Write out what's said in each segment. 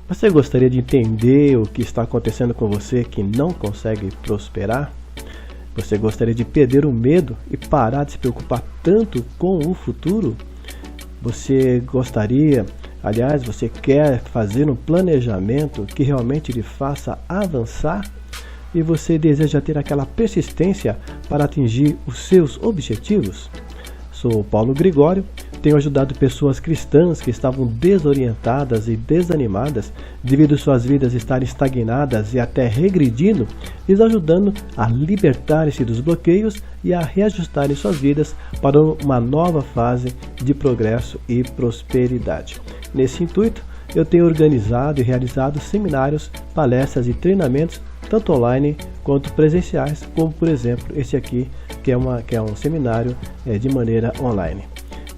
Você gostaria de entender o que está acontecendo com você que não consegue prosperar? Você gostaria de perder o medo e parar de se preocupar tanto com o futuro? Você gostaria, aliás, você quer fazer um planejamento que realmente lhe faça avançar? E você deseja ter aquela persistência para atingir os seus objetivos? Sou Paulo Gregório, tenho ajudado pessoas cristãs que estavam desorientadas e desanimadas devido suas vidas estarem estagnadas e até regredindo, lhes ajudando a libertarem-se dos bloqueios e a reajustarem suas vidas para uma nova fase de progresso e prosperidade. Nesse intuito, eu tenho organizado e realizado seminários, palestras e treinamentos, tanto online quanto presenciais, como por exemplo esse aqui, que é um seminário de maneira online.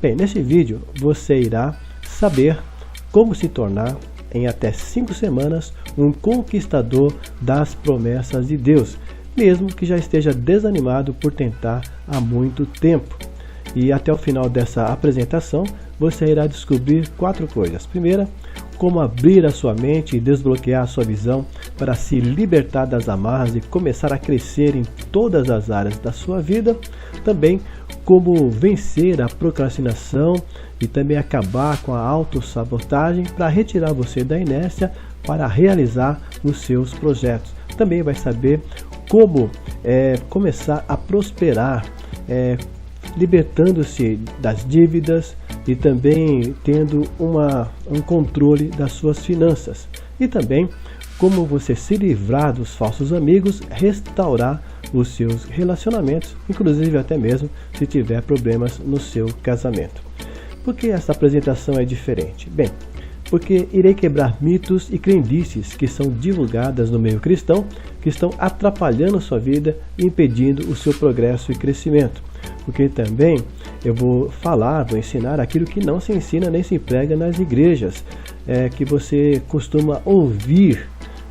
Bem, nesse vídeo você irá saber como se tornar, em até 5 semanas, um conquistador das promessas de Deus, mesmo que já esteja desanimado por tentar há muito tempo. E até o final dessa apresentação, você irá descobrir 4 coisas. Primeira, como abrir a sua mente e desbloquear a sua visão para se libertar das amarras e começar a crescer em todas as áreas da sua vida. Também, como vencer a procrastinação e também acabar com a autossabotagem para retirar você da inércia para realizar os seus projetos. Também vai saber como começar a prosperar, libertando-se das dívidas e também tendo um controle das suas finanças. E também como você se livrar dos falsos amigos, restaurar os seus relacionamentos, inclusive até mesmo se tiver problemas no seu casamento. Por que essa apresentação é diferente? Bem, porque irei quebrar mitos e crendices que são divulgadas no meio cristão, que estão atrapalhando sua vida e impedindo o seu progresso e crescimento. Porque também eu vou ensinar aquilo que não se ensina nem se prega nas igrejas, que você costuma ouvir,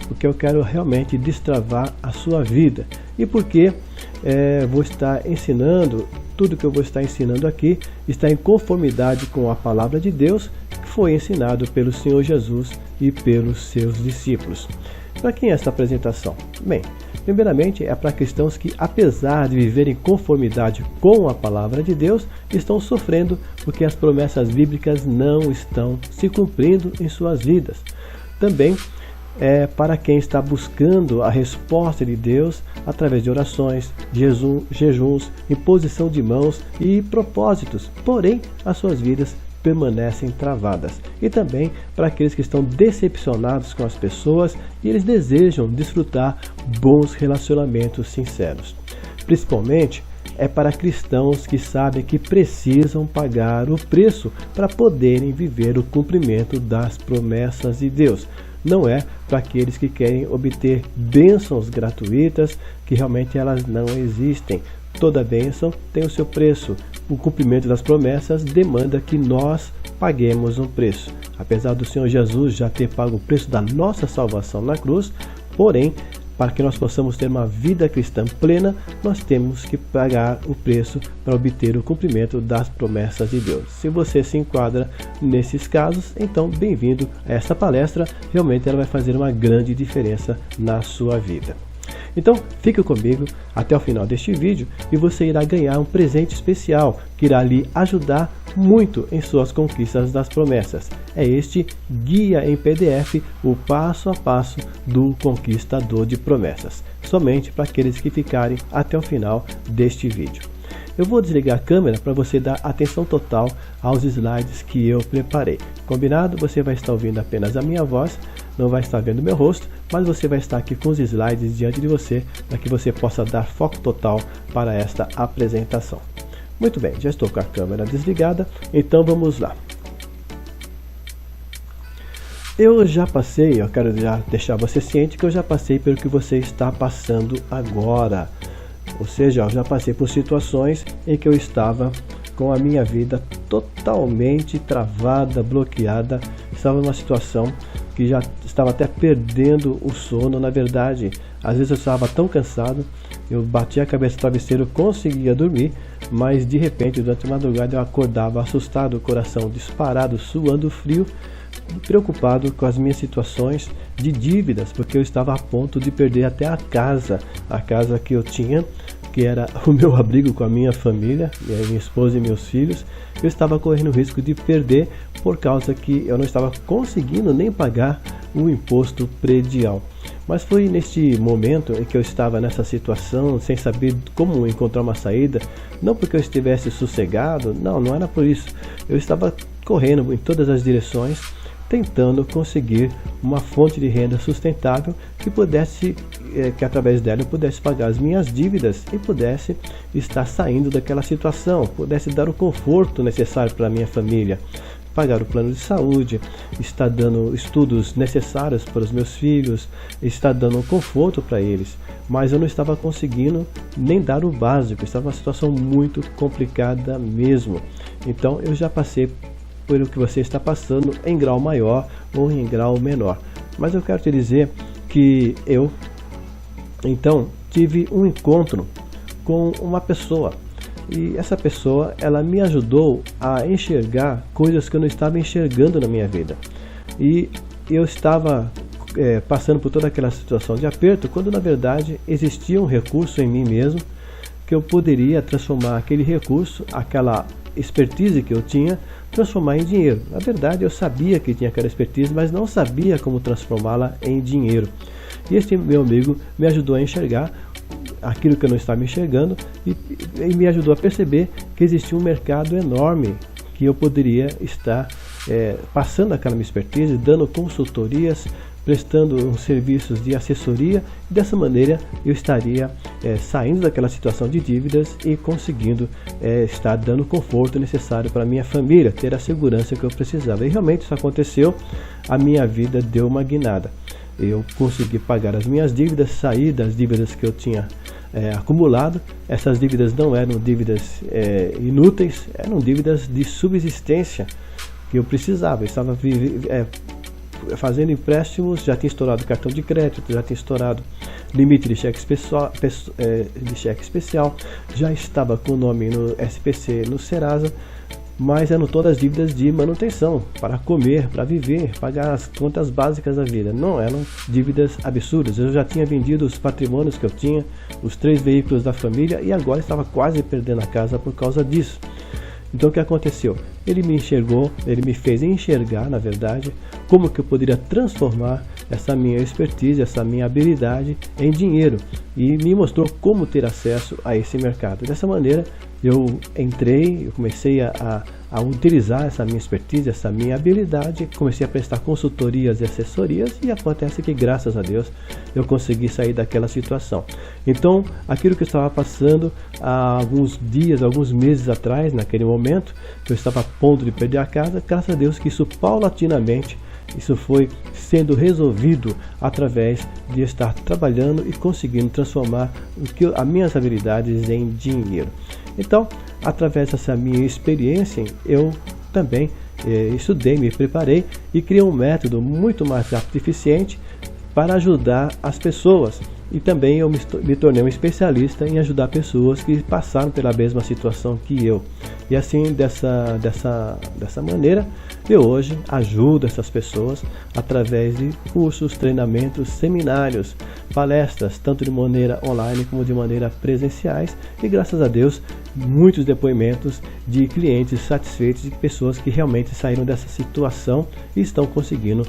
porque eu quero realmente destravar a sua vida. E porque vou estar ensinando, tudo que eu vou estar ensinando aqui está em conformidade com a palavra de Deus, que foi ensinado pelo Senhor Jesus e pelos seus discípulos. Para quem é esta apresentação? Bem, primeiramente é para cristãos que, apesar de viverem em conformidade com a palavra de Deus, estão sofrendo porque as promessas bíblicas não estão se cumprindo em suas vidas. Também é para quem está buscando a resposta de Deus através de orações, jejuns, imposição de mãos e propósitos, porém as suas vidas permanecem travadas. E também para aqueles que estão decepcionados com as pessoas e eles desejam desfrutar bons relacionamentos sinceros. Principalmente é para cristãos que sabem que precisam pagar o preço para poderem viver o cumprimento das promessas de Deus. Não é para aqueles que querem obter bênçãos gratuitas, que realmente elas não existem. Toda bênção tem o seu preço. O cumprimento das promessas demanda que nós paguemos um preço. Apesar do Senhor Jesus já ter pago o preço da nossa salvação na cruz, porém, para que nós possamos ter uma vida cristã plena, nós temos que pagar o preço para obter o cumprimento das promessas de Deus. Se você se enquadra nesses casos, então bem-vindo a essa palestra. Realmente ela vai fazer uma grande diferença na sua vida. Então, fique comigo até o final deste vídeo e você irá ganhar um presente especial que irá lhe ajudar muito em suas conquistas das promessas. É este guia em PDF, o passo a passo do conquistador de promessas, somente para aqueles que ficarem até o final deste vídeo. Eu vou desligar a câmera para você dar atenção total aos slides que eu preparei. Combinado? Você vai estar ouvindo apenas a minha voz, não vai estar vendo meu rosto, mas você vai estar aqui com os slides diante de você para que você possa dar foco total para esta apresentação. Muito bem, já estou com a câmera desligada, então vamos lá. Eu já passei, eu quero já deixar você ciente que eu já passei pelo que você está passando agora. Ou seja, eu já passei por situações em que eu estava com a minha vida totalmente travada, bloqueada. Estava numa situação que já estava até perdendo o sono. Na verdade, às vezes eu estava tão cansado, eu batia a cabeça no travesseiro, conseguia dormir, mas de repente, durante a madrugada, eu acordava assustado, o coração disparado, suando frio, preocupado com as minhas situações de dívidas, porque eu estava a ponto de perder até a casa que eu tinha, que era o meu abrigo com a minha família, minha esposa e meus filhos. Eu estava correndo o risco de perder por causa que eu não estava conseguindo nem pagar o imposto predial. Mas foi neste momento em que eu estava nessa situação, sem saber como encontrar uma saída, não porque eu estivesse sossegado, não era por isso. Eu estava correndo em todas as direções, tentando conseguir uma fonte de renda sustentável que através dela eu pudesse pagar as minhas dívidas e pudesse estar saindo daquela situação, pudesse dar o conforto necessário para a minha família, pagar o plano de saúde, estar dando estudos necessários para os meus filhos, estar dando um conforto para eles. Mas eu não estava conseguindo nem dar o básico, estava uma situação muito complicada mesmo. Então eu já passei pelo que você está passando em grau maior ou em grau menor. Mas eu quero te dizer que eu, então, tive um encontro com uma pessoa. E essa pessoa, ela me ajudou a enxergar coisas que eu não estava enxergando na minha vida. E eu estava passando por toda aquela situação de aperto, quando na verdade existia um recurso em mim mesmo, que eu poderia transformar aquele recurso, aquela expertise que eu tinha, transformar em dinheiro. Na verdade, eu sabia que tinha aquela expertise, mas não sabia como transformá-la em dinheiro. E este meu amigo me ajudou a enxergar aquilo que eu não estava enxergando e me ajudou a perceber que existia um mercado enorme que eu poderia estar passando aquela minha expertise, dando consultorias, prestando serviços de assessoria, e dessa maneira eu estaria saindo daquela situação de dívidas e conseguindo estar dando o conforto necessário para a minha família, ter a segurança que eu precisava. E realmente isso aconteceu, a minha vida deu uma guinada. Eu consegui pagar as minhas dívidas, sair das dívidas que eu tinha acumulado. Essas dívidas não eram dívidas inúteis, eram dívidas de subsistência que eu precisava. Eu estava fazendo empréstimos, já tinha estourado cartão de crédito, já tinha estourado limite de cheque especial, já estava com o nome no SPC, no Serasa, mas eram todas dívidas de manutenção, para comer, para viver, pagar as contas básicas da vida. Não eram dívidas absurdas. Eu já tinha vendido os patrimônios que eu tinha, os 3 veículos da família, e agora estava quase perdendo a casa por causa disso. Então o que aconteceu? Ele me enxergou, ele me fez enxergar, na verdade, como que eu poderia transformar essa minha expertise, essa minha habilidade em dinheiro, e me mostrou como ter acesso a esse mercado. Dessa maneira eu comecei a utilizar essa minha expertise, essa minha habilidade, comecei a prestar consultorias e assessorias, e acontece que, graças a Deus, eu consegui sair daquela situação. Então, aquilo que eu estava passando há alguns dias, alguns meses atrás, naquele momento, que eu estava a ponto de perder a casa, graças a Deus que isso paulatinamente, isso foi sendo resolvido através de estar trabalhando e conseguindo transformar as minhas habilidades em dinheiro. Então, através dessa minha experiência, eu também estudei, me preparei e criei um método muito mais rápido e eficiente para ajudar as pessoas. E também eu me tornei um especialista em ajudar pessoas que passaram pela mesma situação que eu. E assim, dessa maneira, eu hoje ajudo essas pessoas através de cursos, treinamentos, seminários, palestras, tanto de maneira online como de maneira presenciais. E graças a Deus, muitos depoimentos de clientes satisfeitos, de pessoas que realmente saíram dessa situação e estão conseguindo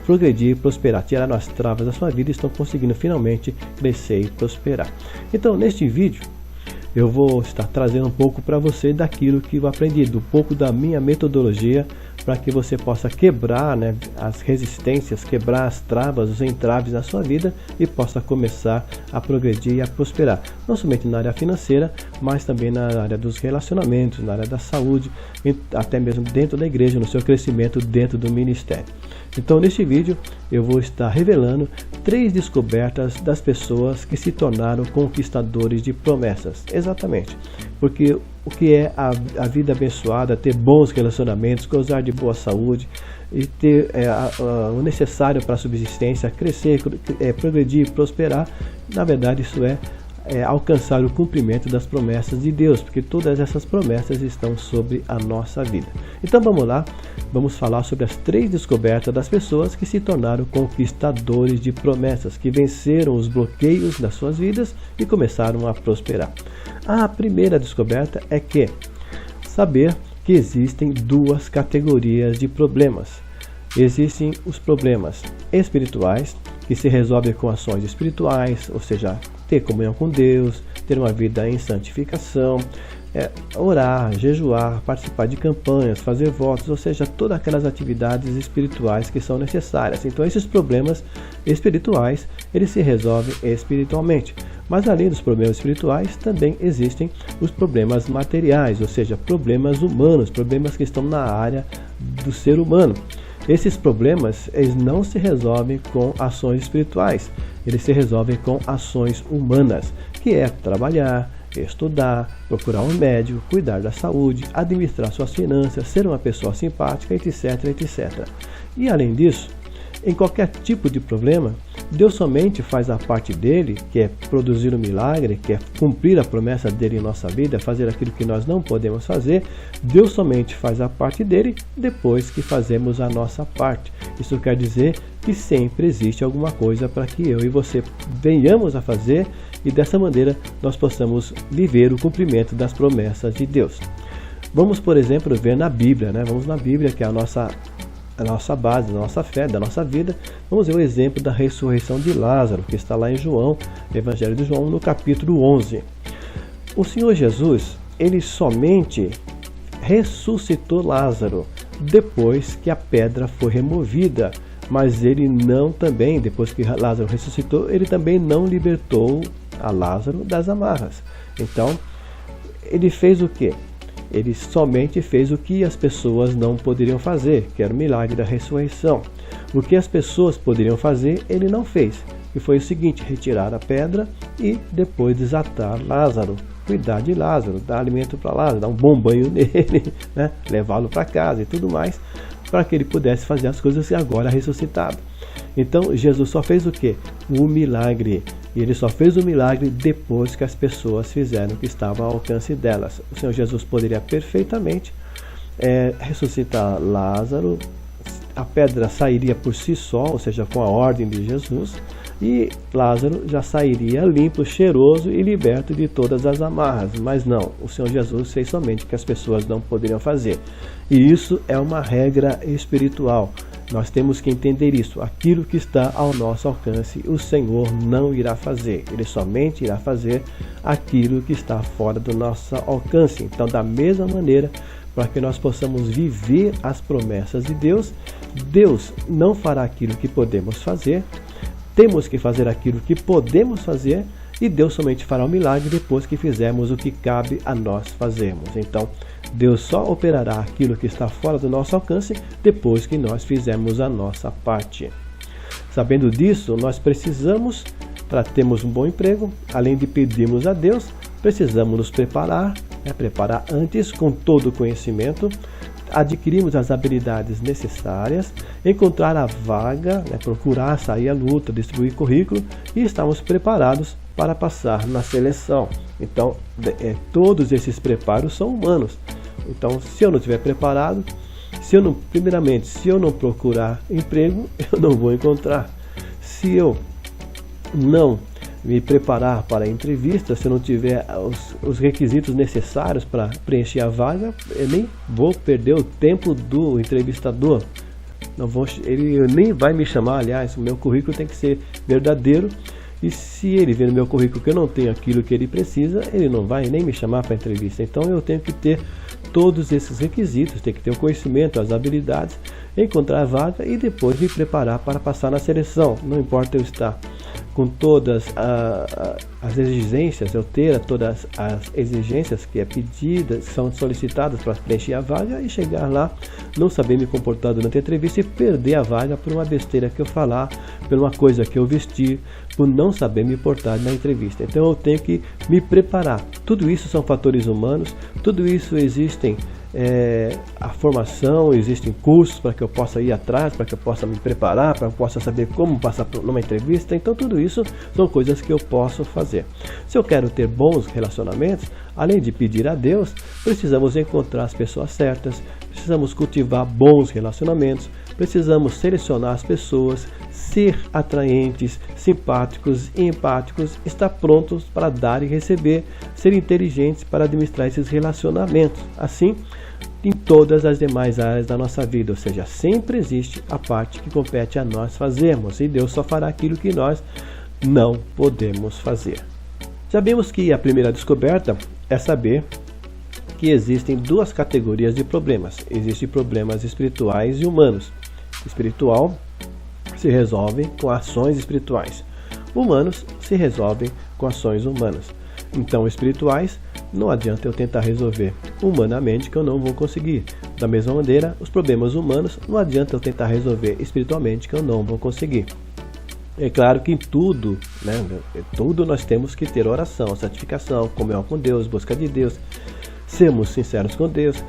progredir, prosperar, tirar as travas da sua vida e estão conseguindo finalmente crescer e prosperar. Então, neste vídeo, eu vou estar trazendo um pouco para você daquilo que eu aprendi, um pouco da minha metodologia, para que você possa quebrar, as resistências, quebrar as travas, os entraves na sua vida e possa começar a progredir e a prosperar. Não somente na área financeira, mas também na área dos relacionamentos, na área da saúde, até mesmo dentro da igreja, no seu crescimento dentro do ministério. Então, neste vídeo, eu vou estar revelando 3 descobertas das pessoas que se tornaram conquistadores de promessas. Exatamente. Porque o que é a vida abençoada, ter bons relacionamentos, gozar de boa saúde e ter o necessário para a subsistência, crescer, progredir, prosperar, na verdade isso é alcançar o cumprimento das promessas de Deus, porque todas essas promessas estão sobre a nossa vida. Então vamos lá, vamos falar sobre as 3 descobertas das pessoas que se tornaram conquistadores de promessas, que venceram os bloqueios das suas vidas e começaram a prosperar. A primeira descoberta é que saber que existem 2 categorias de problemas. Existem os problemas espirituais, que se resolvem com ações espirituais, ou seja, ter comunhão com Deus, ter uma vida em santificação, orar, jejuar, participar de campanhas, fazer votos, ou seja, todas aquelas atividades espirituais que são necessárias. Então esses problemas espirituais, eles se resolvem espiritualmente. Mas além dos problemas espirituais, também existem os problemas materiais, ou seja, problemas humanos, problemas que estão na área do ser humano. Esses problemas, eles não se resolvem com ações espirituais, eles se resolvem com ações humanas, que é trabalhar, estudar, procurar um médico, cuidar da saúde, administrar suas finanças, ser uma pessoa simpática, etc, etc. E além disso, em qualquer tipo de problema, Deus somente faz a parte dele, que é produzir um milagre, que é cumprir a promessa dele em nossa vida, fazer aquilo que nós não podemos fazer. Deus somente faz a parte dele depois que fazemos a nossa parte. Isso quer dizer que sempre existe alguma coisa para que eu e você venhamos a fazer e dessa maneira nós possamos viver o cumprimento das promessas de Deus. Vamos, por exemplo, ver na Bíblia, né? Vamos na Bíblia, que é a nossa base, da nossa fé, da nossa vida. Vamos ver o exemplo da ressurreição de Lázaro, que está lá em João, Evangelho de João, no capítulo 11. O Senhor Jesus, ele somente ressuscitou Lázaro depois que a pedra foi removida, mas ele não também, depois que Lázaro ressuscitou, ele também não libertou a Lázaro das amarras. Então, ele fez o quê? Ele somente fez o que as pessoas não poderiam fazer, que era o milagre da ressurreição. O que as pessoas poderiam fazer, ele não fez. E foi o seguinte: retirar a pedra e depois desatar Lázaro, cuidar de Lázaro, dar alimento para Lázaro, dar um bom banho nele, né? Levá-lo para casa e tudo mais, para que ele pudesse fazer as coisas agora ressuscitado. Então Jesus só fez o quê? O milagre. E ele só fez o milagre depois que as pessoas fizeram o que estava ao alcance delas. O Senhor Jesus poderia perfeitamente ressuscitar Lázaro, a pedra sairia por si só, ou seja, com a ordem de Jesus, e Lázaro já sairia limpo, cheiroso e liberto de todas as amarras. Mas não, o Senhor Jesus fez somente o que as pessoas não poderiam fazer. E isso é uma regra espiritual. Nós temos que entender isso. Aquilo que está ao nosso alcance, o Senhor não irá fazer. Ele somente irá fazer aquilo que está fora do nosso alcance. Então, da mesma maneira, para que nós possamos viver as promessas de Deus, Deus não fará aquilo que podemos fazer. Temos que fazer aquilo que podemos fazer, e Deus somente fará o milagre depois que fizermos o que cabe a nós fazermos. Então, Deus só operará aquilo que está fora do nosso alcance depois que nós fizermos a nossa parte. Sabendo disso, nós precisamos, para termos um bom emprego, além de pedirmos a Deus, precisamos nos preparar, preparar antes com todo o conhecimento, adquirirmos as habilidades necessárias, encontrar a vaga, procurar sair à luta, distribuir currículo e estarmos preparados para passar na seleção. Então, todos esses preparos são humanos. Então, se eu não estiver preparado, primeiramente, se eu não procurar emprego, eu não vou encontrar. Se eu não me preparar para a entrevista, se eu não tiver os requisitos necessários para preencher a vaga, eu nem vou perder o tempo do entrevistador. Ele nem vai me chamar. Aliás, o meu currículo tem que ser verdadeiro. E se ele vê no meu currículo que eu não tenho aquilo que ele precisa, ele não vai nem me chamar para a entrevista. Então eu tenho que ter todos esses requisitos, tenho que ter o conhecimento, as habilidades, encontrar a vaga e depois me preparar para passar na seleção. Não importa eu estar com todas as exigências, eu ter todas as exigências que é pedidas, que são solicitadas para preencher a vaga, e chegar lá, não saber me comportar durante a entrevista e perder a vaga por uma besteira que eu falar, por uma coisa que eu vestir, por não saber me portar na entrevista. Então eu tenho que me preparar. Tudo isso são fatores humanos, tudo isso existem a formação, existem cursos para que eu possa ir atrás, para que eu possa me preparar, para que eu possa saber como passar numa entrevista. Então tudo isso são coisas que eu posso fazer. Se eu quero ter bons relacionamentos, além de pedir a Deus, precisamos encontrar as pessoas certas, precisamos cultivar bons relacionamentos, precisamos selecionar as pessoas, ser atraentes, simpáticos e empáticos, estar prontos para dar e receber, ser inteligentes para administrar esses relacionamentos. Assim, em todas as demais áreas da nossa vida, ou seja, sempre existe a parte que compete a nós fazermos, e Deus só fará aquilo que nós não podemos fazer. Já vimos que a primeira descoberta é saber que existem duas categorias de problemas. Existem problemas espirituais e humanos. Espiritual se resolve com ações espirituais. Humanos se resolvem com ações humanas. Então, espirituais, não adianta eu tentar resolver humanamente, que eu não vou conseguir. Da mesma maneira, os problemas humanos, não adianta eu tentar resolver espiritualmente, que eu não vou conseguir. É claro que em tudo, tudo nós temos que ter oração, santificação, comunhão com Deus, busca de Deus, sermos sinceros com Deus,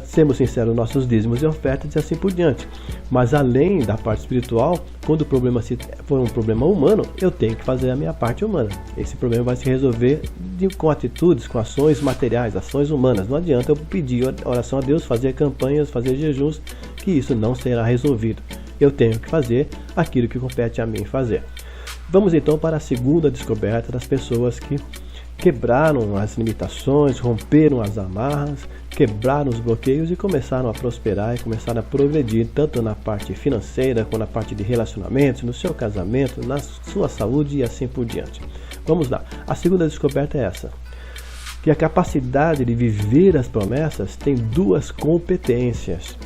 sermos sinceros nos nossos dízimos e ofertas e assim por diante. Mas além da parte espiritual, quando o problema for um problema humano, eu tenho que fazer a minha parte humana. Esse problema vai se resolver com atitudes, com ações materiais, ações humanas. Não adianta eu pedir oração a Deus, fazer campanhas, fazer jejuns, que isso não será resolvido. Eu tenho que fazer aquilo que compete a mim fazer. Vamos então para a segunda descoberta das pessoas que quebraram as limitações, romperam as amarras, quebraram os bloqueios e começaram a prosperar e começaram a progredir tanto na parte financeira quanto na parte de relacionamentos, no seu casamento, na sua saúde e assim por diante. Vamos lá. A segunda descoberta é essa: que a capacidade de viver as promessas tem duas competências: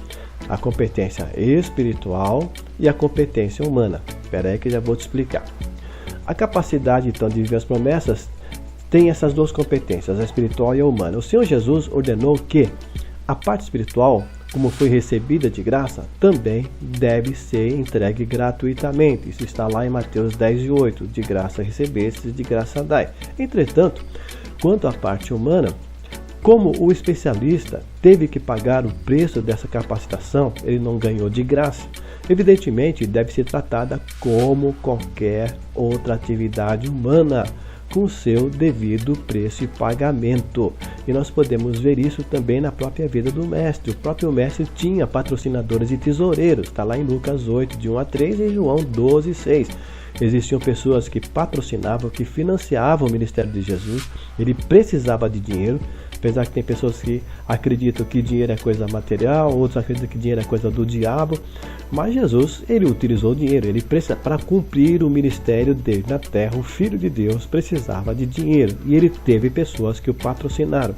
a competência espiritual e a competência humana. Espera aí que já vou te explicar. A capacidade então de viver as promessas tem essas duas competências, a espiritual e a humana. O Senhor Jesus ordenou que a parte espiritual, como foi recebida de graça, também deve ser entregue gratuitamente. Isso está lá em Mateus 10:8, de graça recebestes, de graça dai. Entretanto, quanto à parte humana, como o especialista teve que pagar o preço dessa capacitação, ele não ganhou de graça. Evidentemente, deve ser tratada como qualquer outra atividade humana, com seu devido preço e pagamento. E nós podemos ver isso também na própria vida do mestre. O próprio mestre tinha patrocinadores e tesoureiros. Está lá em Lucas 8, de 1 a 3 e João 12, 6. Existiam pessoas que patrocinavam, que financiavam o ministério de Jesus. Ele precisava de dinheiro. Apesar que tem pessoas que acreditam que dinheiro é coisa material, outros acreditam que dinheiro é coisa do diabo. Mas Jesus, ele utilizou o dinheiro. Ele precisa, para cumprir o ministério dele na terra, o Filho de Deus precisava de dinheiro. E ele teve pessoas que o patrocinaram.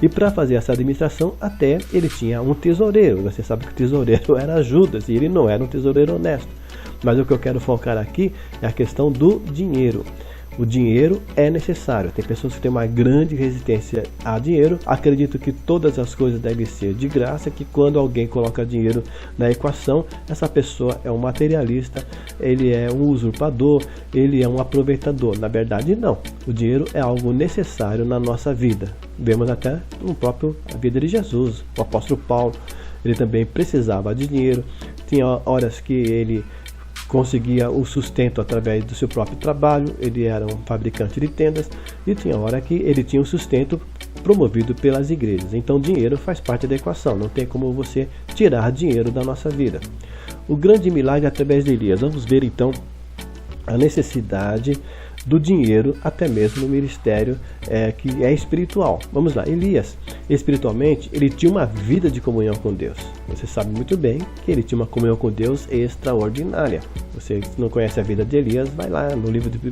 E para fazer essa administração, até ele tinha um tesoureiro. Você sabe que o tesoureiro era Judas e ele não era um tesoureiro honesto. Mas o que eu quero focar aqui é a questão do dinheiro. O dinheiro é necessário. Tem pessoas que têm uma grande resistência a dinheiro, acreditam que todas as coisas devem ser de graça, que quando alguém coloca dinheiro na equação, essa pessoa é um materialista, ele é um usurpador, ele é um aproveitador. Na verdade, não. O dinheiro é algo necessário na nossa vida. Vemos até no próprio a vida de Jesus. O apóstolo Paulo, ele também precisava de dinheiro. Tinha horas que ele conseguia o sustento através do seu próprio trabalho, ele era um fabricante de tendas, e tinha hora que ele tinha o sustento promovido pelas igrejas. Então dinheiro faz parte da equação, não tem como você tirar dinheiro da nossa vida. O grande milagre através de Elias. Vamos ver então a necessidade do dinheiro até mesmo no ministério que é espiritual. Vamos lá, Elias, espiritualmente, ele tinha uma vida de comunhão com Deus. Você sabe muito bem que ele tinha uma comunhão com Deus extraordinária. Você que não conhece a vida de Elias, vai lá no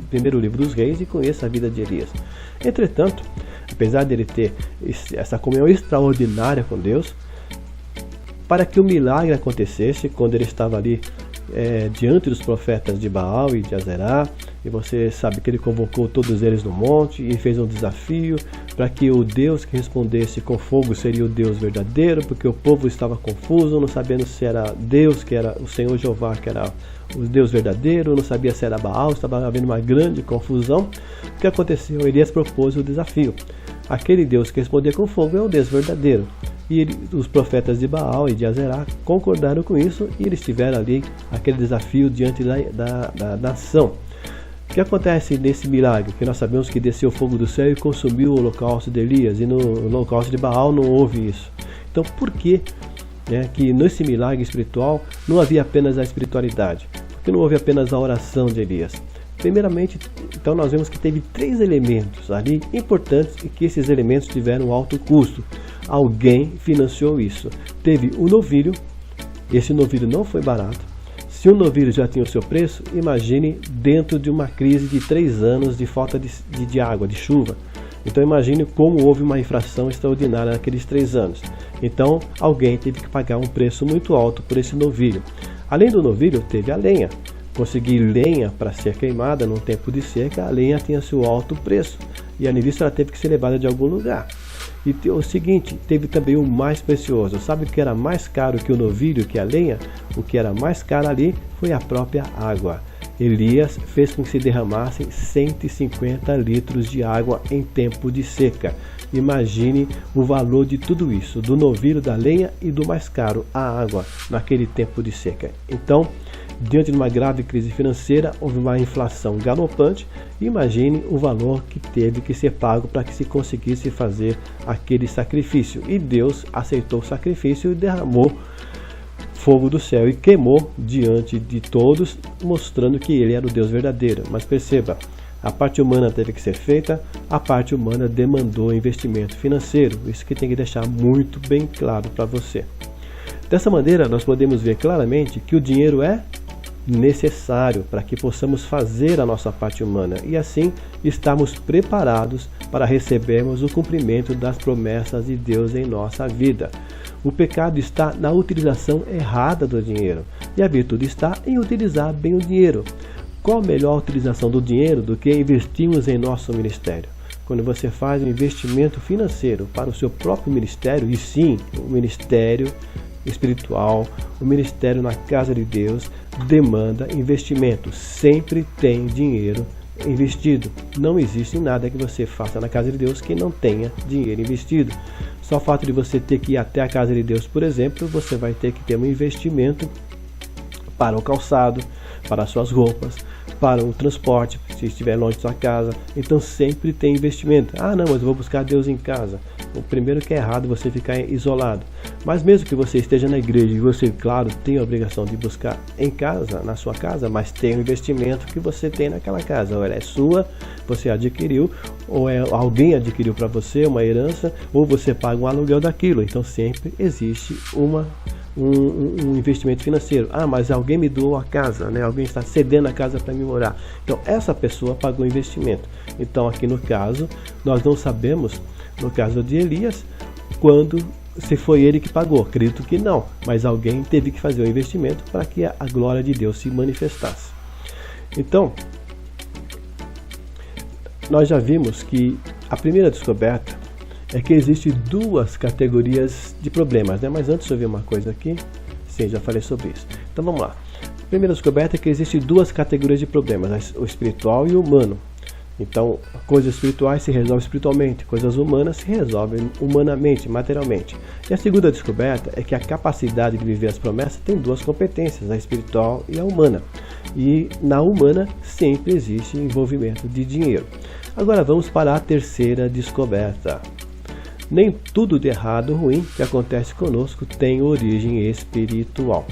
primeiro livro dos Reis e conheça a vida de Elias. Entretanto, apesar de ele ter essa comunhão extraordinária com Deus, para que o milagre acontecesse, quando ele estava ali diante dos profetas de Baal e de Azerá, e você sabe que ele convocou todos eles no monte e fez um desafio para que o Deus que respondesse com fogo seria o Deus verdadeiro, porque o povo estava confuso, não sabendo se era Deus, que era o Senhor Jeová, que era o Deus verdadeiro, não sabia se era Baal, estava havendo uma grande confusão. O que aconteceu? Elias propôs o desafio. Aquele Deus que respondia com fogo é o Deus verdadeiro. E os profetas de Baal e de Azerá concordaram com isso e eles tiveram ali aquele desafio diante da nação. O que acontece nesse milagre? Que nós sabemos que desceu fogo do céu e consumiu o holocausto de Elias, e no holocausto de Baal não houve isso. Então por que que nesse milagre espiritual não havia apenas a espiritualidade? Porque não houve apenas a oração de Elias? Primeiramente, então nós vemos que teve 3 elementos ali importantes e que esses elementos tiveram alto custo. Alguém financiou isso. Teve o novilho, esse novilho não foi barato. Se o novilho já tinha o seu preço, imagine dentro de uma crise de 3 anos de falta de água, de chuva. Então imagine como houve uma infração extraordinária naqueles 3 anos. Então alguém teve que pagar um preço muito alto por esse novilho. Além do novilho, teve a lenha. Conseguir lenha para ser queimada num tempo de seca, a lenha tinha seu alto preço. E a nisso ela teve que ser levada de algum lugar. E o seguinte, teve também o mais precioso. Sabe o que era mais caro que o novilho, que a lenha? O que era mais caro ali foi a própria água. Elias fez com que se derramassem 150 litros de água em tempo de seca. Imagine o valor de tudo isso, do novilho, da lenha e do mais caro, a água, naquele tempo de seca. Então, diante de uma grave crise financeira, houve uma inflação galopante. Imagine o valor que teve que ser pago para que se conseguisse fazer aquele sacrifício. E Deus aceitou o sacrifício e derramou fogo do céu e queimou diante de todos, mostrando que ele era o Deus verdadeiro. Mas perceba, a parte humana teve que ser feita, a parte humana demandou investimento financeiro. Isso que tem que deixar muito bem claro para você. Dessa maneira, nós podemos ver claramente que o dinheiro é necessário para que possamos fazer a nossa parte humana e assim estarmos preparados para recebermos o cumprimento das promessas de Deus em nossa vida. O pecado está na utilização errada do dinheiro e a virtude está em utilizar bem o dinheiro. Qual a melhor utilização do dinheiro do que investirmos em nosso ministério? Quando você faz um investimento financeiro para o seu próprio ministério, e sim, o ministério espiritual, o ministério na casa de Deus demanda investimento. Sempre tem dinheiro investido. Não existe nada que você faça na casa de Deus que não tenha dinheiro investido. Só o fato de você ter que ir até a casa de Deus, por exemplo, você vai ter que ter um investimento para o calçado, para as suas roupas, para o transporte, se estiver longe de sua casa. Então sempre tem investimento. Ah, não, mas eu vou buscar Deus em casa. O primeiro que é errado você ficar isolado. Mas mesmo que você esteja na igreja e você, claro, tem a obrigação de buscar em casa, na sua casa, mas tem um investimento que você tem naquela casa. Ou ela é sua, você adquiriu, ou alguém adquiriu para você uma herança, ou você paga um aluguel daquilo. Então sempre existe um investimento financeiro. Ah, mas alguém me doou a casa, né? Alguém está cedendo a casa para me morar. Então essa pessoa pagou investimento. Então aqui no caso, nós não sabemos, no caso de Elias, se foi ele que pagou. Acredito que não, mas alguém teve que fazer o investimento para que a glória de Deus se manifestasse. Então, nós já vimos que a primeira descoberta é que existem 2 categorias de problemas, né? Mas antes eu ver uma coisa aqui. Sim, já falei sobre isso. Então vamos lá. A primeira descoberta é que existem 2 categorias de problemas, o espiritual e o humano. Então, coisas espirituais se resolvem espiritualmente, coisas humanas se resolvem humanamente, materialmente. E a segunda descoberta é que a capacidade de viver as promessas tem 2 competências, a espiritual e a humana. E na humana sempre existe envolvimento de dinheiro. Agora vamos para a terceira descoberta. Nem tudo de errado ou ruim que acontece conosco tem origem espiritual.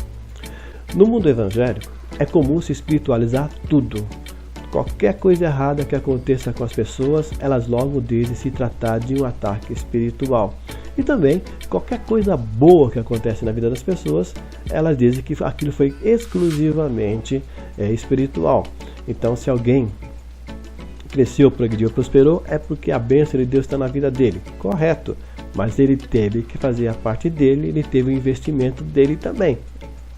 No mundo evangélico, é comum se espiritualizar tudo. Qualquer coisa errada que aconteça com as pessoas, elas logo dizem se tratar de um ataque espiritual. E também, qualquer coisa boa que acontece na vida das pessoas, elas dizem que aquilo foi exclusivamente espiritual. Então, se alguém cresceu, progrediu, prosperou, é porque a bênção de Deus está na vida dele. Correto, mas ele teve que fazer a parte dele, ele teve o investimento dele também.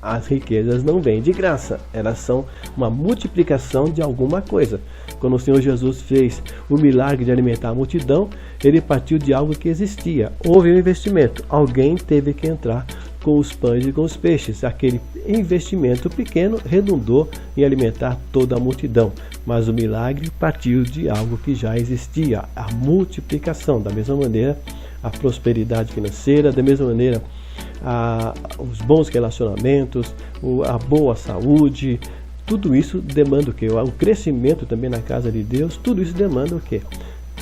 As riquezas não vêm de graça, elas são uma multiplicação de alguma coisa. Quando o Senhor Jesus fez o milagre de alimentar a multidão, ele partiu de algo que existia. Houve um investimento, alguém teve que entrar com os pães e com os peixes. Aquele investimento pequeno redundou em alimentar toda a multidão. Mas o milagre partiu de algo que já existia, a multiplicação. Da mesma maneira, a prosperidade financeira, da mesma maneira os bons relacionamentos, a boa saúde. Tudo isso demanda o quê? O crescimento também na casa de Deus, tudo isso demanda o quê?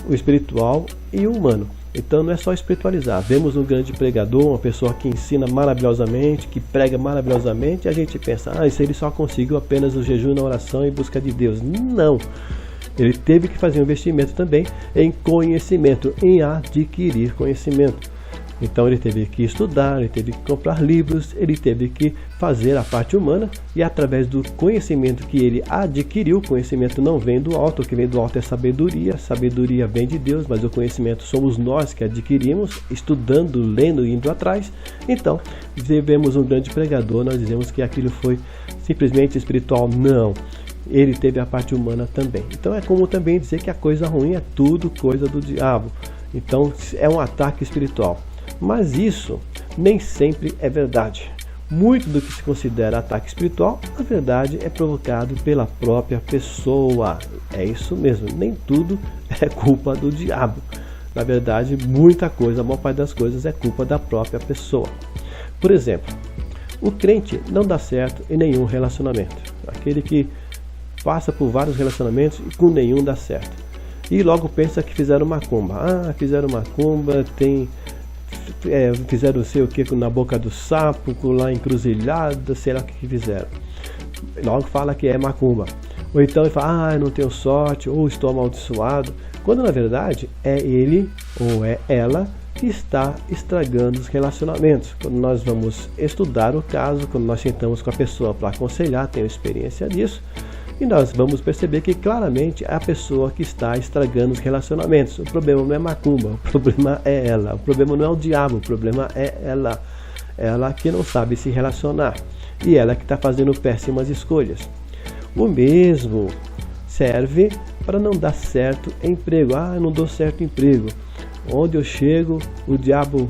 O espiritual e o humano. Então não é só espiritualizar. Vemos um grande pregador, uma pessoa que ensina maravilhosamente, que prega maravilhosamente, e a gente pensa, isso ele só conseguiu apenas o jejum na oração em busca de Deus. Não! Ele teve que fazer um investimento também em conhecimento, em adquirir conhecimento. Então ele teve que estudar, ele teve que comprar livros, ele teve que fazer a parte humana, e através do conhecimento que ele adquiriu, o conhecimento não vem do alto, o que vem do alto é sabedoria, sabedoria vem de Deus, mas o conhecimento somos nós que adquirimos, estudando, lendo e indo atrás. Então, vemos um grande pregador, nós dizemos que aquilo foi simplesmente espiritual. Não, ele teve a parte humana também. Então é como também dizer que a coisa ruim é tudo coisa do diabo. Então é um ataque espiritual. Mas isso nem sempre é verdade. Muito do que se considera ataque espiritual, na verdade, é provocado pela própria pessoa. É isso mesmo, nem tudo é culpa do diabo. Na verdade, muita coisa, a maior parte das coisas é culpa da própria pessoa. Por exemplo, o crente não dá certo em nenhum relacionamento. Aquele que passa por vários relacionamentos e com nenhum dá certo. E logo pensa que fizeram macumba. Fizeram macumba, fizeram não sei o que na boca do sapo, lá encruzilhada, sei lá o que fizeram. Logo fala que é macumba. Ou então ele fala, não tenho sorte, ou estou amaldiçoado. Quando na verdade é ele ou é ela que está estragando os relacionamentos. Quando nós vamos estudar o caso, quando nós sentamos com a pessoa para aconselhar, tenho experiência disso, e nós vamos perceber que claramente é a pessoa que está estragando os relacionamentos. O problema não é macumba, o problema é ela. O problema não é o diabo, o problema é ela. Ela que não sabe se relacionar. E ela que está fazendo péssimas escolhas. O mesmo serve para não dar certo emprego. Eu não dou certo emprego. Onde eu chego, o diabo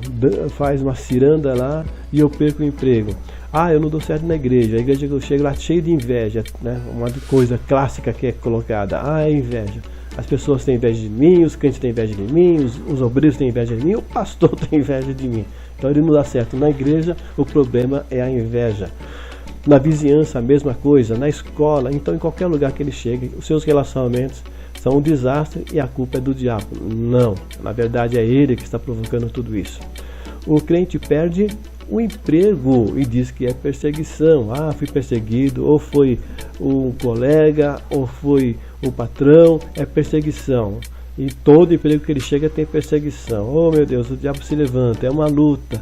faz uma ciranda lá e eu perco o emprego. Eu não dou certo na igreja. A igreja que eu chego lá cheia de inveja, né? Uma coisa clássica que é colocada. É inveja. As pessoas têm inveja de mim, os crentes têm inveja de mim, os obreiros têm inveja de mim, o pastor tem inveja de mim. Então ele não dá certo na igreja, o problema é a inveja. Na vizinhança, a mesma coisa. Na escola, então em qualquer lugar que ele chegue, os seus relacionamentos são um desastre e a culpa é do diabo. Não, na verdade é ele que está provocando tudo isso. O crente perde o emprego e diz que é perseguição. Fui perseguido, ou foi um colega, ou foi o patrão, é perseguição. E todo emprego que ele chega tem perseguição. Oh meu Deus, o diabo se levanta, é uma luta.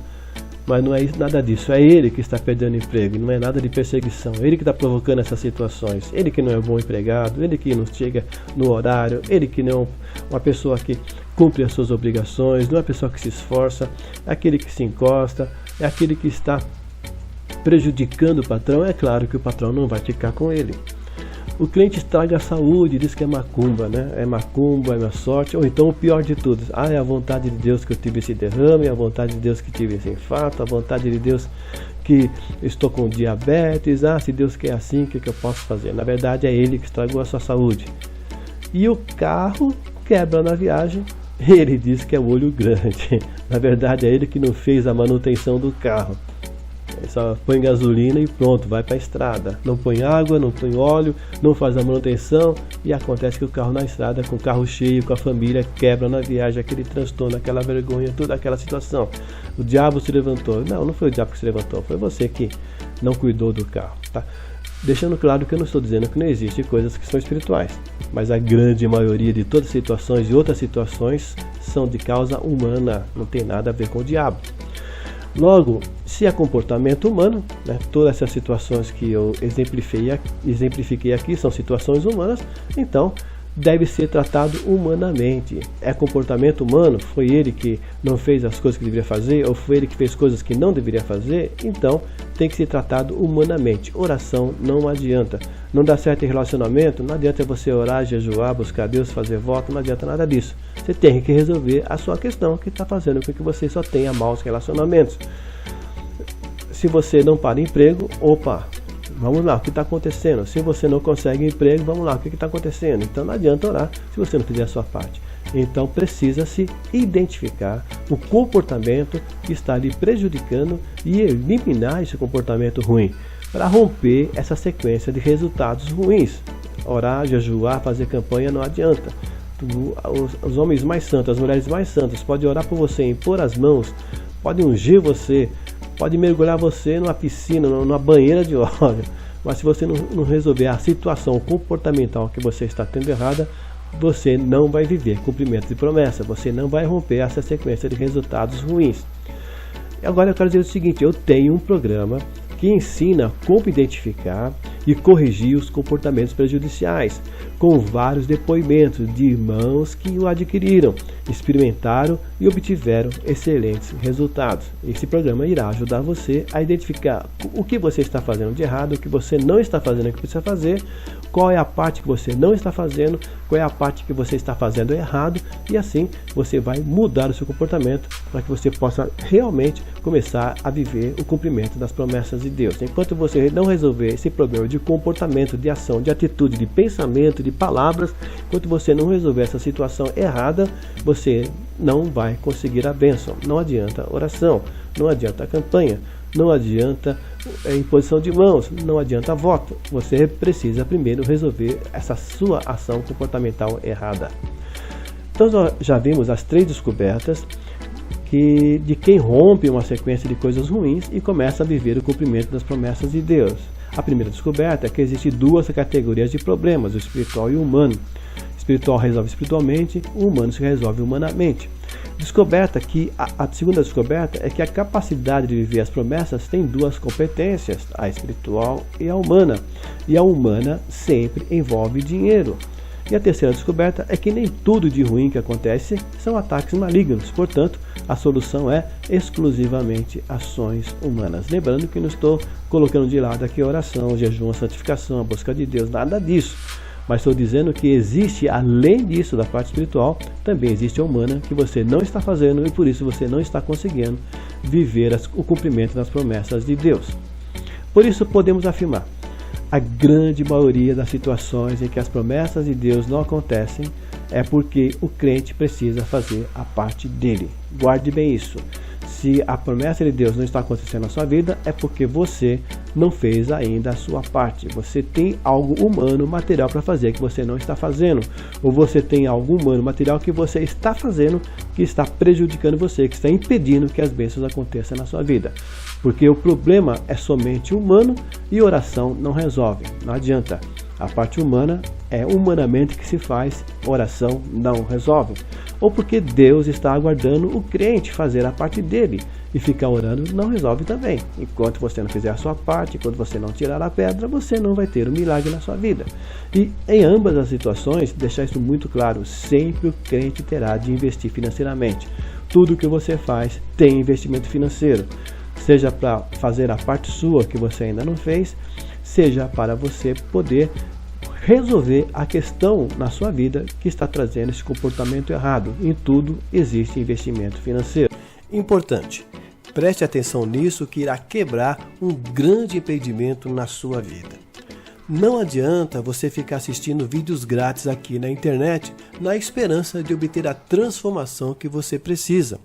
Mas não é nada disso, é ele que está perdendo emprego, não é nada de perseguição. Ele que está provocando essas situações, ele que não é um bom empregado, ele que não chega no horário, ele que não é uma pessoa que cumpre as suas obrigações, não é uma pessoa que se esforça, é aquele que se encosta, é aquele que está prejudicando o patrão. É claro que o patrão não vai ficar com ele. O cliente estraga a saúde, diz que é macumba, né? É macumba, é minha sorte. Ou então o pior de tudo, é a vontade de Deus que eu tive esse derrame, é a vontade de Deus que tive esse infarto, a vontade de Deus que estou com diabetes. Se Deus quer assim, o que eu posso fazer? Na verdade é ele que estragou a sua saúde. E o carro quebra na viagem, ele diz que é o olho grande. Na verdade é ele que não fez a manutenção do carro. Ele só põe gasolina e pronto, vai para a estrada. Não põe água, não põe óleo, não faz a manutenção e acontece que o carro na estrada, com o carro cheio, com a família, quebra na viagem, aquele transtorno, aquela vergonha, toda aquela situação. O diabo se levantou. Não foi o diabo que se levantou, foi você que não cuidou do carro, tá? Deixando claro que eu não estou dizendo que não existem coisas que são espirituais, mas a grande maioria de todas as situações e outras situações são de causa humana, não tem nada a ver com o diabo. Logo, se é comportamento humano, né, todas essas situações que eu exemplifiquei aqui são situações humanas, então deve ser tratado humanamente. É comportamento humano? Foi ele que não fez as coisas que deveria fazer? Ou foi ele que fez coisas que não deveria fazer? Então tem que ser tratado humanamente. Oração não adianta. Não dá certo em relacionamento? Não adianta você orar, jejuar, buscar Deus, fazer voto, não adianta nada disso. Você tem que resolver a sua questão que está fazendo com que você só tenha maus relacionamentos. Se você não para emprego, Vamos lá, o que está acontecendo? Se você não consegue emprego, vamos lá, o que está acontecendo? Então não adianta orar se você não fizer a sua parte. Então precisa-se identificar o comportamento que está lhe prejudicando e eliminar esse comportamento ruim, para romper essa sequência de resultados ruins. Orar, jejuar, fazer campanha não adianta. Os homens mais santos, as mulheres mais santas podem orar por você, impor as mãos, podem ungir você, pode mergulhar você numa piscina, numa banheira de óleo, mas se você não resolver a situação comportamental que você está tendo errada, você não vai viver cumprimento de promessa, você não vai romper essa sequência de resultados ruins. Agora eu quero dizer o seguinte, eu tenho um programa que ensina como identificar e corrigir os comportamentos prejudiciais, com vários depoimentos de irmãos que o adquiriram, experimentaram e obtiveram excelentes resultados. Esse programa irá ajudar você a identificar o que você está fazendo de errado, o que você não está fazendo, o que precisa fazer, qual é a parte que você não está fazendo, qual é a parte que você está fazendo errado, e assim você vai mudar o seu comportamento para que você possa realmente começar a viver o cumprimento das promessas de Deus. Enquanto você não resolver esse problema de comportamento, de ação, de atitude, de pensamento, de palavras, enquanto você não resolver essa situação errada, você não vai conseguir a bênção. Não adianta oração, não adianta campanha, não adianta imposição de mãos, não adianta voto. Você precisa primeiro resolver essa sua ação comportamental errada. Então nós já vimos as 3 descobertas de quem rompe uma sequência de coisas ruins e começa a viver o cumprimento das promessas de Deus. A primeira descoberta é que existem 2 categorias de problemas, o espiritual e o humano. O espiritual resolve espiritualmente, o humano se resolve humanamente. Descoberta que a segunda descoberta é que a capacidade de viver as promessas tem 2 competências, a espiritual e a humana. E a humana sempre envolve dinheiro. E a terceira descoberta é que nem tudo de ruim que acontece são ataques malignos. Portanto, a solução é exclusivamente ações humanas. Lembrando que não estou colocando de lado aqui a oração, o jejum, a santificação, a busca de Deus, nada disso. Mas estou dizendo que existe, além disso, da parte espiritual, também existe a humana que você não está fazendo e por isso você não está conseguindo viver o cumprimento das promessas de Deus. Por isso podemos afirmar, a grande maioria das situações em que as promessas de Deus não acontecem é porque o crente precisa fazer a parte dele. Guarde bem isso. Se a promessa de Deus não está acontecendo na sua vida, é porque você não fez ainda a sua parte. Você tem algo humano, material para fazer que você não está fazendo. Ou você tem algo humano, material que você está fazendo que está prejudicando você, que está impedindo que as bênçãos aconteçam na sua vida. Porque o problema é somente humano e oração não resolve. Não adianta. A parte humana é humanamente que se faz, oração não resolve. Ou porque Deus está aguardando o crente fazer a parte dele e ficar orando não resolve também. Enquanto você não fizer a sua parte, enquanto você não tirar a pedra, você não vai ter um milagre na sua vida. E em ambas as situações, deixar isso muito claro, sempre o crente terá de investir financeiramente. Tudo que você faz tem investimento financeiro, seja para fazer a parte sua que você ainda não fez, seja para você poder resolver a questão na sua vida que está trazendo esse comportamento errado. Em tudo existe investimento financeiro. Importante, preste atenção nisso que irá quebrar um grande impedimento na sua vida. Não adianta você ficar assistindo vídeos grátis aqui na internet na esperança de obter a transformação que você precisa.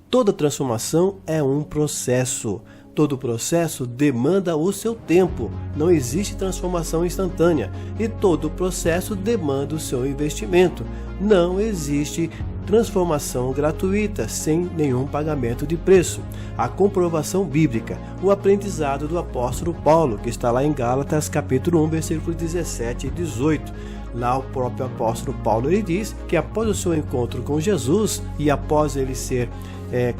Toda transformação é um processo. Todo processo demanda o seu tempo, não existe transformação instantânea e todo processo demanda o seu investimento. Não existe transformação gratuita sem nenhum pagamento de preço. A comprovação bíblica, o aprendizado do apóstolo Paulo, que está lá em Gálatas capítulo 1, versículos 17 e 18. Lá o próprio apóstolo Paulo ele diz que após o seu encontro com Jesus e após ele ser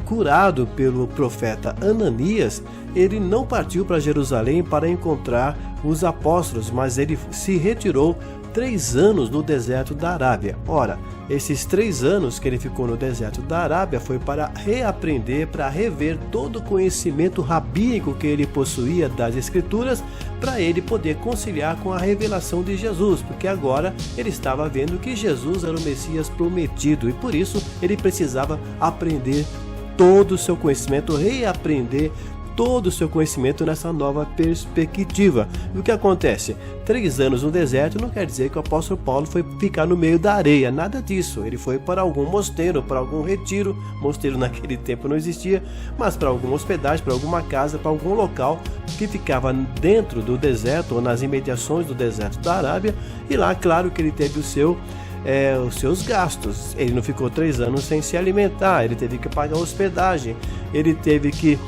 curado pelo profeta Ananias, ele não partiu para Jerusalém para encontrar os apóstolos, mas ele se retirou 3 anos no deserto da Arábia. Ora, esses 3 anos que ele ficou no deserto da Arábia foi para reaprender, para rever todo o conhecimento rabínico que ele possuía das Escrituras, para ele poder conciliar com a revelação de Jesus, porque agora ele estava vendo que Jesus era o Messias prometido e por isso ele precisava aprender todo o seu conhecimento, reaprender todo o seu conhecimento nessa nova perspectiva. E o que acontece? 3 anos no deserto não quer dizer que o apóstolo Paulo foi ficar no meio da areia, nada disso. Ele foi para algum mosteiro, para algum retiro. Mosteiro naquele tempo não existia, mas para alguma hospedagem, para alguma casa, para algum local que ficava dentro do deserto ou nas imediações do deserto da Arábia. E lá, claro que ele teve os seus gastos. Ele não ficou 3 anos sem se alimentar, ele teve que pagar hospedagem, ele teve que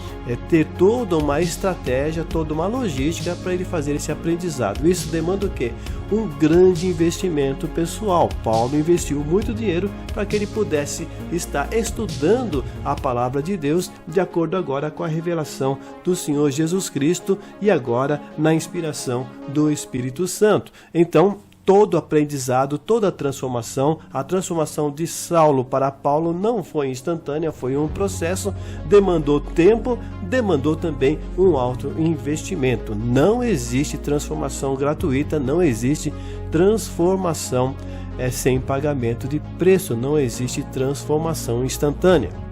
ter toda uma estratégia, toda uma logística para ele fazer esse aprendizado. Isso demanda o quê? Um grande investimento pessoal. Paulo investiu muito dinheiro para que ele pudesse estar estudando a palavra de Deus de acordo agora com a revelação do Senhor Jesus Cristo e agora na inspiração do Espírito Santo. Então, todo aprendizado, toda a transformação de Saulo para Paulo não foi instantânea, foi um processo, demandou tempo, demandou também um alto investimento. Não existe transformação gratuita, não existe transformação sem pagamento de preço, não existe transformação instantânea.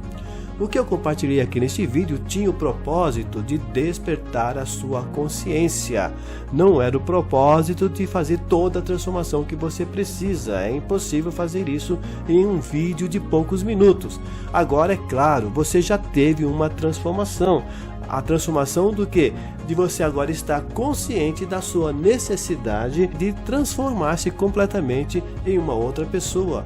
O que eu compartilhei aqui neste vídeo tinha o propósito de despertar a sua consciência. Não era o propósito de fazer toda a transformação que você precisa. É impossível fazer isso em um vídeo de poucos minutos. Agora, é claro, você já teve uma transformação. A transformação do quê? De você agora estar consciente da sua necessidade de transformar-se completamente em uma outra pessoa.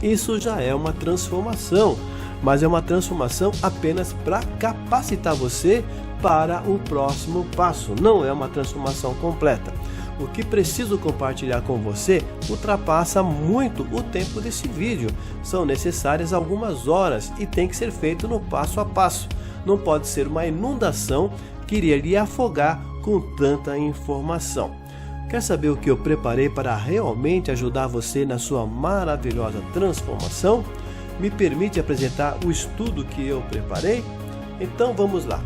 Isso já é uma transformação. Mas é uma transformação apenas para capacitar você para o próximo passo. Não é uma transformação completa. O que preciso compartilhar com você ultrapassa muito o tempo desse vídeo. São necessárias algumas horas e tem que ser feito no passo a passo. Não pode ser uma inundação que iria lhe afogar com tanta informação. Quer saber o que eu preparei para realmente ajudar você na sua maravilhosa transformação? Me permite apresentar o estudo que eu preparei? Então vamos lá.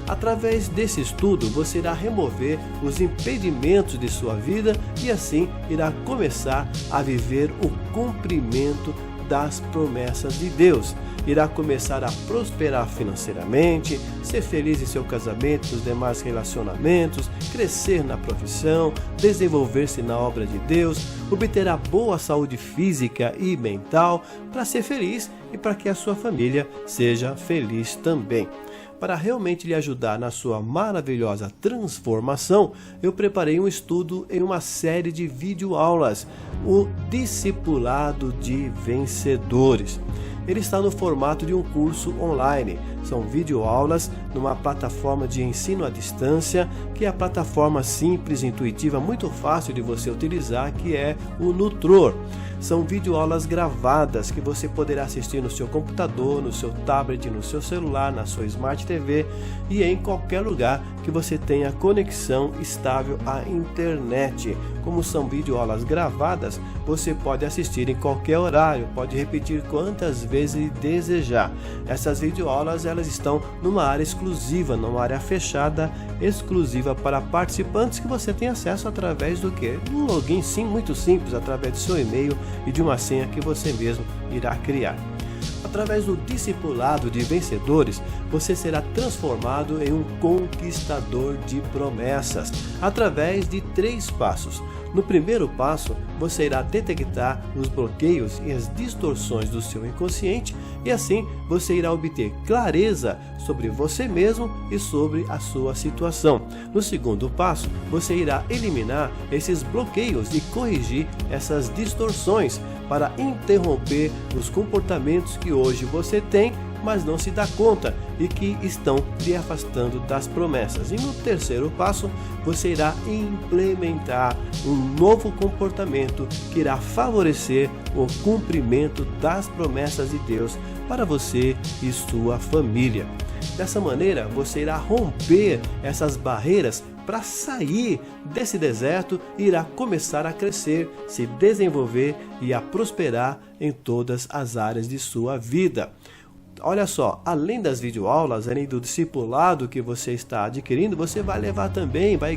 Através desse estudo você irá remover os impedimentos de sua vida e assim irá começar a viver o cumprimento das promessas de Deus. Irá começar a prosperar financeiramente, ser feliz em seu casamento e nos demais relacionamentos, crescer na profissão, desenvolver-se na obra de Deus, obterá boa saúde física e mental para ser feliz e para que a sua família seja feliz também. Para realmente lhe ajudar na sua maravilhosa transformação, eu preparei um estudo em uma série de videoaulas, o Discipulado de Vencedores. Ele está no formato de um curso online. São videoaulas numa plataforma de ensino à distância, que é a plataforma simples, intuitiva, muito fácil de você utilizar, que é o Nutror. São videoaulas gravadas que você poderá assistir no seu computador, no seu tablet, no seu celular, na sua Smart TV e em qualquer lugar que você tenha conexão estável à internet. Como são videoaulas gravadas, você pode assistir em qualquer horário, pode repetir quantas vezes desejar. Essas videoaulas elas estão numa área exclusiva, numa área fechada, exclusiva para participantes, que você tem acesso através do quê? Um login muito simples, através do seu e-mail e de uma senha que você mesmo irá criar. Através do Discipulado de Vencedores, você será transformado em um conquistador de promessas, através de 3 passos. No primeiro passo, você irá detectar os bloqueios e as distorções do seu inconsciente e assim você irá obter clareza sobre você mesmo e sobre a sua situação. No segundo passo, você irá eliminar esses bloqueios e corrigir essas distorções para interromper os comportamentos que hoje você tem, mas não se dá conta e que estão lhe afastando das promessas. E no terceiro passo, você irá implementar um novo comportamento que irá favorecer o cumprimento das promessas de Deus para você e sua família. Dessa maneira, você irá romper essas barreiras para sair desse deserto e irá começar a crescer, se desenvolver e a prosperar em todas as áreas de sua vida. Olha só, além das videoaulas, além do discipulado que você está adquirindo, você vai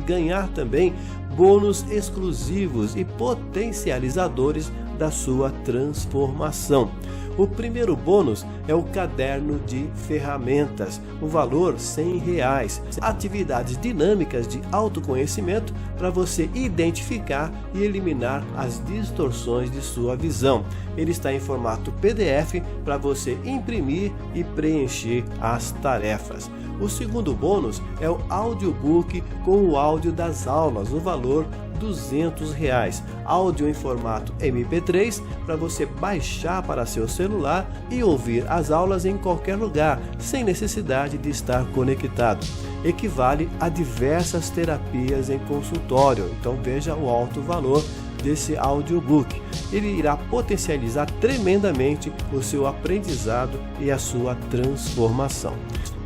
ganhar também bônus exclusivos e potencializadores da sua transformação. O primeiro bônus é o caderno de ferramentas, o valor R$100. Atividades dinâmicas de autoconhecimento para você identificar e eliminar as distorções de sua visão. Ele está em formato PDF para você imprimir e preencher as tarefas. O segundo bônus é o audiobook com o áudio das aulas, o valor R$200, áudio em formato MP3 para você baixar para seu celular e ouvir as aulas em qualquer lugar, sem necessidade de estar conectado. Equivale a diversas terapias em consultório, então veja o alto valor desse audiobook. Ele irá potencializar tremendamente o seu aprendizado e a sua transformação.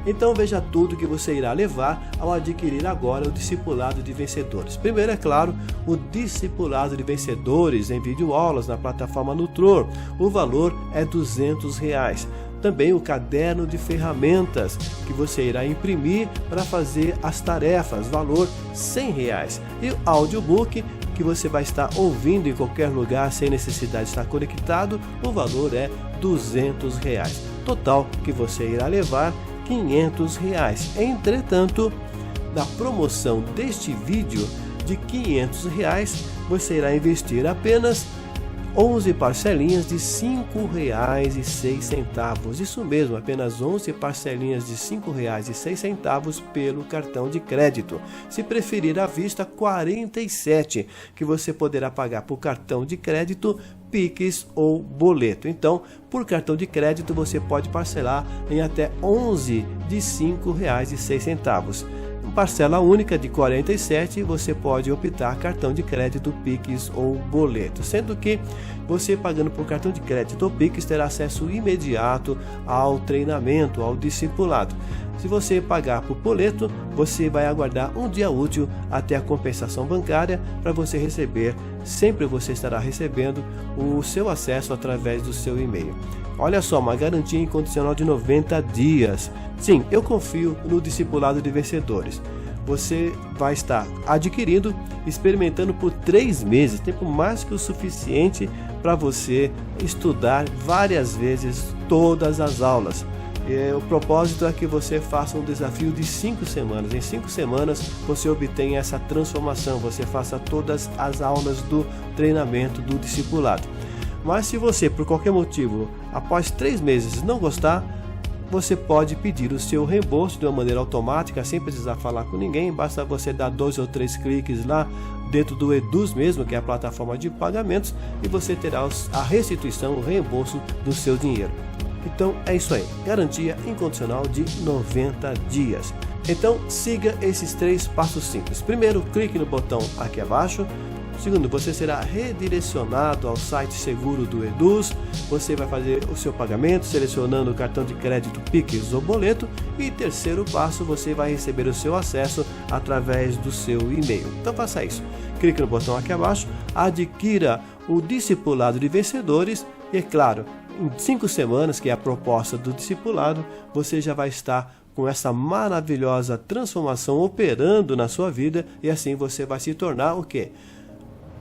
Então veja tudo que você irá levar ao adquirir agora o Discipulado de Vencedores. Primeiro, é claro, o Discipulado de Vencedores em videoaulas na plataforma Nutror. O valor é R$200. Também o caderno de ferramentas que você irá imprimir para fazer as tarefas, valor R$100. E o audiobook que você vai estar ouvindo em qualquer lugar sem necessidade de estar conectado, o valor é R$200. Total que você irá levar R$500. Entretanto, na promoção deste vídeo de R$500, você irá investir apenas 11 parcelinhas de R$5,06. Isso mesmo, apenas 11 parcelinhas de R$5,06 pelo cartão de crédito. Se preferir à vista, 47, que você poderá pagar por cartão de crédito, Pix ou boleto. Então, por cartão de crédito você pode parcelar em até 11 de R$5,06. Parcela única de 47, você pode optar cartão de crédito, Pix ou boleto, sendo que você pagando por cartão de crédito ou Pix terá acesso imediato ao treinamento, ao discipulado. Se você pagar por boleto, você vai aguardar um dia útil até a compensação bancária para você receber. Sempre você estará recebendo o seu acesso através do seu e-mail. Olha só, uma garantia incondicional de 90 dias. Sim, eu confio no Discipulado de Vencedores. Você vai estar adquirindo, experimentando por 3 meses, tempo mais que o suficiente para você estudar várias vezes todas as aulas. O propósito é que você faça um desafio de 5 semanas. Em 5 semanas você obtenha essa transformação, você faça todas as aulas do treinamento do discipulado. Mas se você, por qualquer motivo, após 3 meses não gostar, você pode pedir o seu reembolso de uma maneira automática, sem precisar falar com ninguém. Basta você dar 2 ou 3 cliques lá dentro do Eduz mesmo, que é a plataforma de pagamentos, e você terá a restituição, o reembolso do seu dinheiro. Então é isso aí, garantia incondicional de 90 dias. Então siga esses 3 passos simples. Primeiro, clique no botão aqui abaixo. Segundo, você será redirecionado ao site seguro do Eduz. Você vai fazer o seu pagamento selecionando o cartão de crédito, Pix ou boleto. E terceiro passo, você vai receber o seu acesso através do seu e-mail. Então faça isso. Clique no botão aqui abaixo, adquira o Discipulado de Vencedores e, é claro, em 5 semanas, que é a proposta do discipulado, você já vai estar com essa maravilhosa transformação operando na sua vida, e assim você vai se tornar o quê?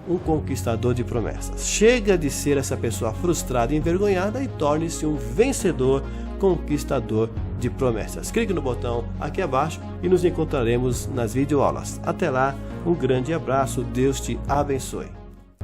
Um conquistador de promessas. Chega de ser essa pessoa frustrada e envergonhada e torne-se um vencedor, conquistador de promessas. Clique no botão aqui abaixo e nos encontraremos nas videoaulas. Até lá, um grande abraço, Deus te abençoe.